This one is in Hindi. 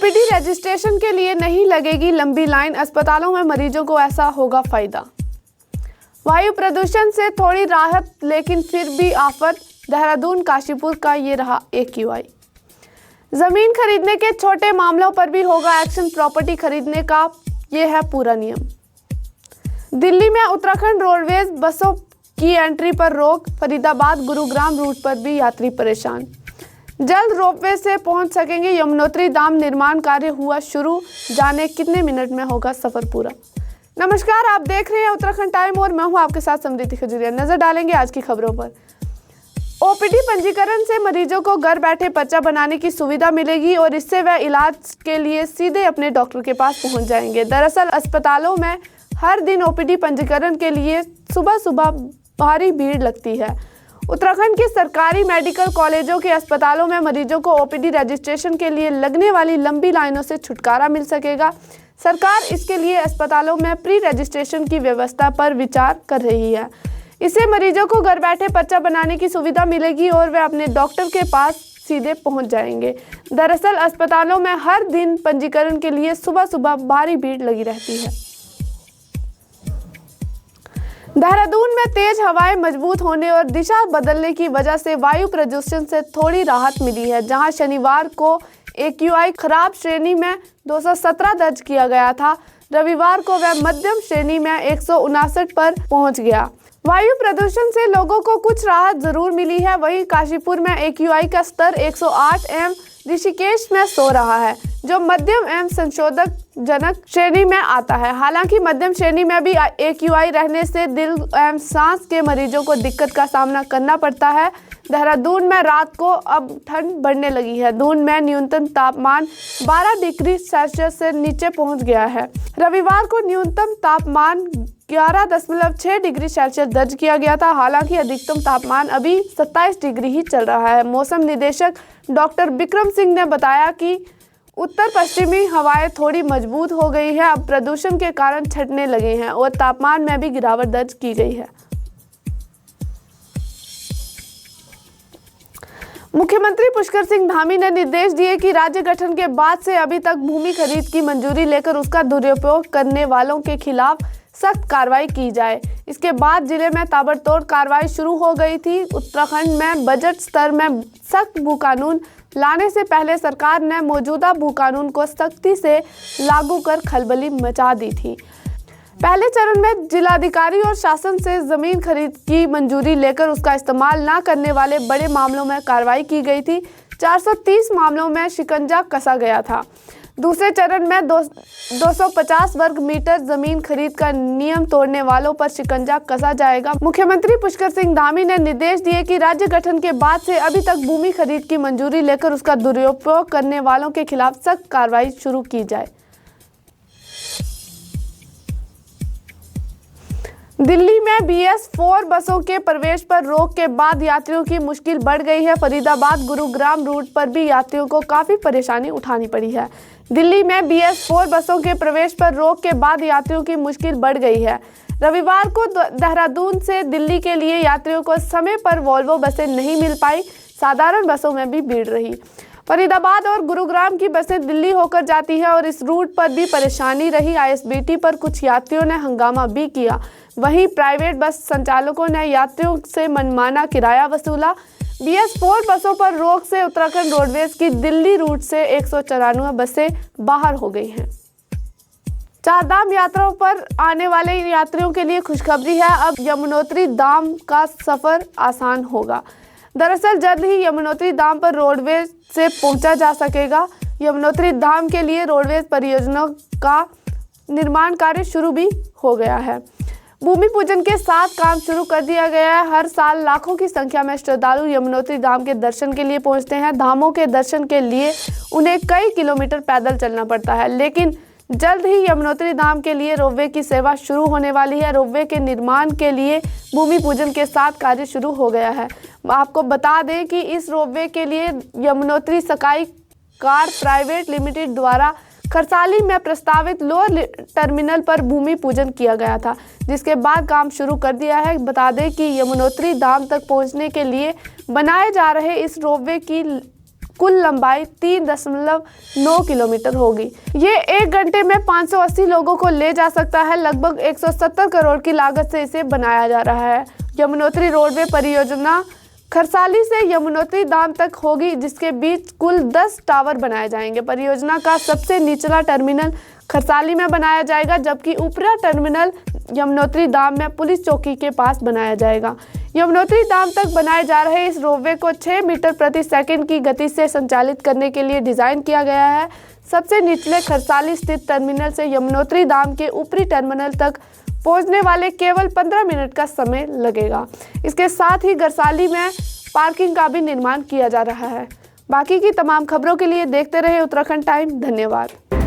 ओपीडी रजिस्ट्रेशन के लिए नहीं लगेगी लंबी लाइन, अस्पतालों में मरीजों को ऐसा होगा फायदा। वायु प्रदूषण से थोड़ी राहत लेकिन फिर भी आफत, देहरादून काशीपुर का ये रहा AQI। जमीन खरीदने के छोटे मामलों पर भी होगा एक्शन, प्रॉपर्टी खरीदने का ये है पूरा नियम। दिल्ली में उत्तराखंड रोडवेज बसों की एंट्री पर रोक, फरीदाबाद गुरुग्राम रूट पर भी यात्री परेशान। जल्द रोपवे से पहुंच सकेंगे यमुनोत्री धाम, निर्माण कार्य हुआ शुरू, जाने कितने मिनट में होगा सफर पूरा। नमस्कार, आप देख रहे हैं उत्तराखंड टाइम और मैं हूं आपके साथ समृद्धि खजूरिया। नजर डालेंगे आज की खबरों पर। ओपीडी पंजीकरण से मरीजों को घर बैठे पर्चा बनाने की सुविधा मिलेगी और इससे वह इलाज के लिए सीधे अपने डॉक्टर के पास पहुंच जाएंगे। दरअसल अस्पतालों में हर दिन ओपीडी पंजीकरण के लिए सुबह सुबह भारी भीड़ लगती है। उत्तराखंड के सरकारी मेडिकल कॉलेजों के अस्पतालों में मरीजों को ओपीडी रजिस्ट्रेशन के लिए लगने वाली लंबी लाइनों से छुटकारा मिल सकेगा। सरकार इसके लिए अस्पतालों में प्री रजिस्ट्रेशन की व्यवस्था पर विचार कर रही है। इससे मरीजों को घर बैठे पर्चा बनाने की सुविधा मिलेगी और वे अपने डॉक्टर के पास सीधे पहुंच जाएंगे। दरअसल अस्पतालों में हर दिन पंजीकरण के लिए सुबह सुबह भारी भीड़ लगी रहती है। देहरादून में तेज हवाएं मजबूत होने और दिशा बदलने की वजह से वायु प्रदूषण से थोड़ी राहत मिली है। जहां शनिवार को AQI खराब श्रेणी में 217 दर्ज किया गया था, रविवार को वह मध्यम श्रेणी में 159 पर पहुंच गया। वायु प्रदूषण से लोगों को कुछ राहत जरूर मिली है। वहीं काशीपुर में AQI का स्तर 108 एवं ऋषिकेश में 100 रहा है, जो मध्यम एवं संशोधक जनक श्रेणी में आता है। हालांकि मध्यम श्रेणी में भी AQI रहने से दिल एवं सांस के मरीजों को दिक्कत का सामना करना पड़ता है। देहरादून में रात को अब ठंड बढ़ने लगी है। दून में न्यूनतम तापमान 12 डिग्री सेल्सियस से नीचे पहुंच गया है। रविवार को न्यूनतम तापमान 11.6 डिग्री सेल्सियस दर्ज किया गया था। हालांकि अधिकतम तापमान अभी 27 डिग्री ही चल रहा है। मौसम निदेशक डॉक्टर विक्रम सिंह ने बताया कि उत्तर पश्चिमी हवाएं थोड़ी मजबूत हो गई है, अब प्रदूषण के कारण छटने लगे हैं और तापमान में भी गिरावट दर्ज की गई है। मुख्यमंत्री पुष्कर सिंह धामी ने निर्देश दिए कि राज्य गठन के बाद से अभी तक भूमि खरीद की मंजूरी लेकर उसका दुरुपयोग करने वालों के खिलाफ सख्त कार्रवाई की जाए। इसके बाद जिले में ताबड़तोड़ कार्रवाई शुरू हो गई थी। उत्तराखंड में बजट स्तर में सख्त भू कानून लाने से पहले सरकार ने मौजूदा भू कानून को सख्ती से लागू कर खलबली मचा दी थी। पहले चरण में जिलाधिकारी और शासन से जमीन खरीद की मंजूरी लेकर उसका इस्तेमाल न करने वाले बड़े मामलों में कार्रवाई की गई थी। 430 मामलों में शिकंजा कसा गया था। दूसरे चरण में 250 वर्ग मीटर जमीन खरीद का नियम तोड़ने वालों पर शिकंजा कसा जाएगा। मुख्यमंत्री पुष्कर सिंह धामी ने निर्देश दिए कि राज्य गठन के बाद से अभी तक भूमि खरीद की मंजूरी लेकर उसका दुरुपयोग करने वालों के खिलाफ सख्त कार्रवाई शुरू की जाए। दिल्ली में BS4 बसों के प्रवेश पर रोक के बाद यात्रियों की मुश्किल बढ़ गई है। फरीदाबाद गुरुग्राम रूट पर भी यात्रियों को काफ़ी परेशानी उठानी पड़ी है। दिल्ली में BS4 बसों के प्रवेश पर रोक के बाद यात्रियों की मुश्किल बढ़ गई है। रविवार को देहरादून से दिल्ली के लिए यात्रियों को समय पर वोल्वो बसें नहीं मिल पाई, साधारण बसों में भी भीड़ रही। फरीदाबाद और गुरुग्राम की बसें दिल्ली होकर जाती है और इस रूट पर भी परेशानी रही। ISBT पर कुछ यात्रियों ने हंगामा भी किया। वहीं प्राइवेट बस संचालकों ने यात्रियों से मनमाना किराया वसूला। BS4 बसों पर रोक से उत्तराखंड रोडवेज की दिल्ली रूट से 194 बसें बाहर हो गई हैं। चारधाम यात्राओं पर आने वाले यात्रियों के लिए खुशखबरी है, अब यमुनोत्री धाम का सफर आसान होगा। दरअसल जल्द ही यमुनोत्री धाम पर रोडवेज से पहुंचा जा सकेगा। यमुनोत्री धाम के लिए रोडवेज परियोजनाओं का निर्माण कार्य शुरू भी हो गया है। भूमि पूजन के साथ काम शुरू कर दिया गया है। हर साल लाखों की संख्या में श्रद्धालु यमुनोत्री धाम के दर्शन के लिए पहुंचते हैं। धामों के दर्शन के लिए उन्हें कई किलोमीटर पैदल चलना पड़ता है, लेकिन जल्द ही यमुनोत्री धाम के लिए रोपवे की सेवा शुरू होने वाली है। रोपवे के निर्माण के लिए भूमि पूजन के साथ कार्य शुरू हो गया है। आपको बता दें कि इस रोपवे के लिए Yamunotri sky car private limited द्वारा खरसाली में प्रस्तावित लोअर टर्मिनल पर भूमि पूजन किया गया था, जिसके बाद काम शुरू कर दिया है। बता दें कि यमुनोत्री धाम तक पहुंचने के लिए बनाए जा रहे इस रोपवे की कुल लंबाई 3.9 किलोमीटर होगी। ये 1 घंटे में 580 लोगों को ले जा सकता है। लगभग 170 करोड़ की लागत से इसे बनाया जा रहा है। यमुनोत्री रोडवे परियोजना खरसाली से यमुनोत्री धाम तक होगी, जिसके बीच कुल 10 टावर बनाए जाएंगे। परियोजना का सबसे निचला टर्मिनल खरसाली में बनाया जाएगा, जबकि ऊपरी टर्मिनल यमुनोत्री धाम में पुलिस चौकी के पास बनाया जाएगा। यमुनोत्री धाम तक बनाए जा रहे इस रोपवे को 6 मीटर प्रति सेकंड की गति से संचालित करने के लिए डिज़ाइन किया गया है। सबसे निचले खरसाली स्थित टर्मिनल से यमुनोत्री धाम के ऊपरी टर्मिनल तक पहुंचने वाले केवल 15 मिनट का समय लगेगा। इसके साथ ही खरसाली में पार्किंग का भी निर्माण किया जा रहा है। बाकी की तमाम खबरों के लिए देखते रहे उत्तराखंड टाइम। धन्यवाद।